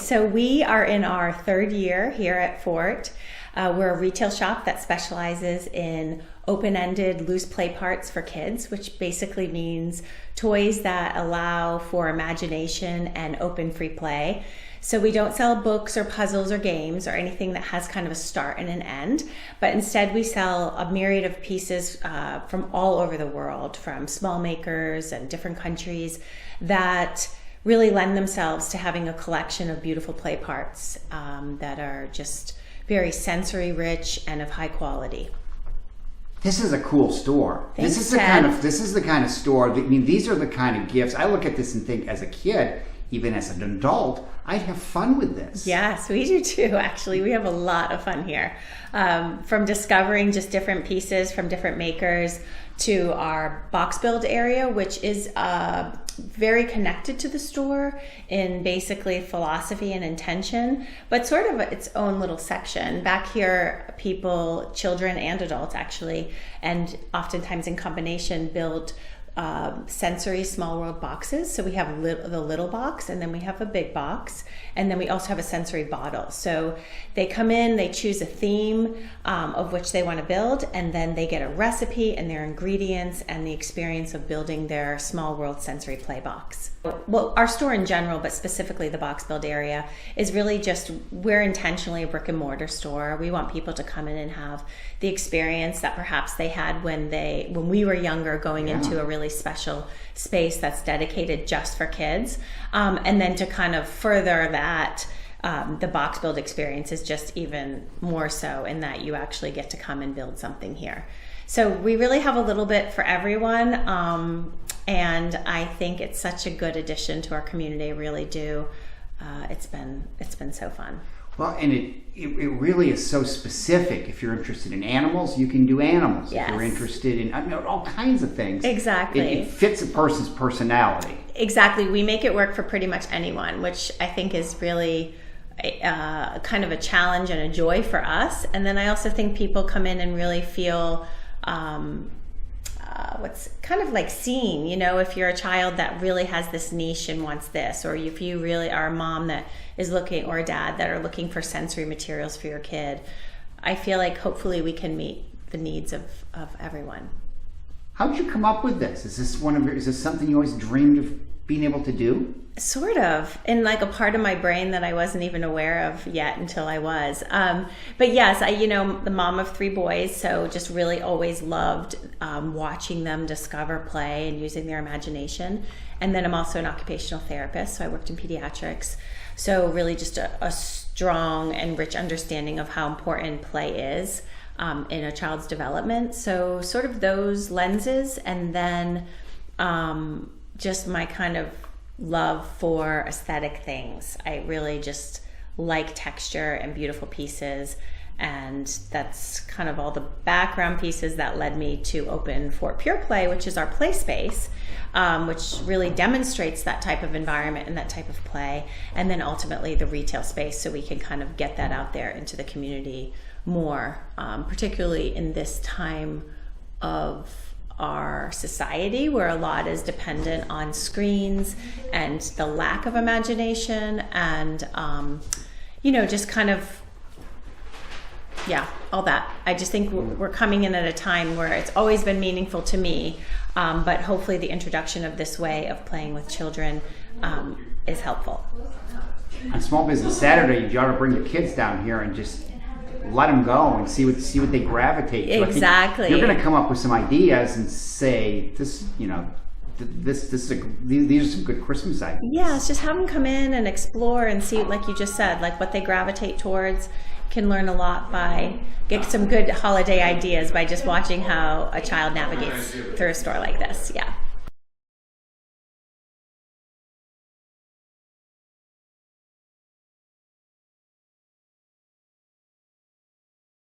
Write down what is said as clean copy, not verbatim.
So we are in our third year here at Fort. We're a retail shop that specializes in open-ended loose play parts for kids, which basically means toys that allow for imagination and open free play. So we don't sell books or puzzles or games or anything that has kind of a start and an end, but instead we sell a myriad of pieces from all over the world, from small makers and different countries that really lend themselves to having a collection of beautiful play parts that are just very sensory rich and of high quality. This is a cool store. Thanks, this is the kind of store that, I mean, these are the kind of gifts. I look at this and think, as a kid, even as an adult, I'd have fun with this. Yes, we do too, actually. We have a lot of fun here. From discovering just different pieces from different makers to our box build area, which is very connected to the store in basically philosophy and intention, but sort of its own little section. Back here, people, children and adults actually, and oftentimes in combination, build sensory small world boxes. So we have the little box, and then we have a big box, and then we also have a sensory bottle. So they come in, they choose a theme of which they want to build, and then they get a recipe and their ingredients and the experience of building their small world sensory play box. Well, our store in general, but specifically the box build area, is really just, we're intentionally a brick and mortar store. We want people to come in and have the experience that perhaps they had when we were younger, going into a really special space that's dedicated just for kids. And then to kind of further that, the box build experience is just even more so in that you actually get to come and build something here. So we really have a little bit for everyone. And I think it's such a good addition to our community. I really do. It's been so fun. Well, and it really is so specific. If you're interested in animals, you can do animals. Yes. If you're interested in all kinds of things. Exactly. It fits a person's personality. Exactly. We make it work for pretty much anyone, which I think is really kind of a challenge and a joy for us. And then I also think people come in and really feel what's kind of like seen, if you're a child that really has this niche and wants this, or if you really are a mom that is looking, or a dad that are looking for sensory materials for your kid, I feel like hopefully we can meet the needs of everyone. How'd you come up with this? Is this something you always dreamed of being able to do? Sort of, in like a part of my brain that I wasn't even aware of yet until I was. But yes, the mom of 3 boys, so just really always loved watching them discover play and using their imagination. And then I'm also an occupational therapist, so I worked in pediatrics. So really just a strong and rich understanding of how important play is in a child's development. So sort of those lenses, and then just my kind of love for aesthetic things. I really just like texture and beautiful pieces, and that's kind of all the background pieces that led me to open Fort Pure Play, which is our play space, which really demonstrates that type of environment and that type of play, and then ultimately the retail space, so we can kind of get that out there into the community more, particularly in this time of our society where a lot is dependent on screens and the lack of imagination and just kind of all that. I just think we're coming in at a time where it's always been meaningful to me, but hopefully the introduction of this way of playing with children is helpful. On Small Business Saturday, you ought to bring the kids down here and just let them go and see what they gravitate to. Exactly. You're going to come up with some ideas and say, these are some good Christmas ideas. Yeah, it's just have them come in and explore and see, like you just said, like what they gravitate towards. Can learn a lot get some good holiday ideas by just watching how a child navigates through a store like this. Yeah.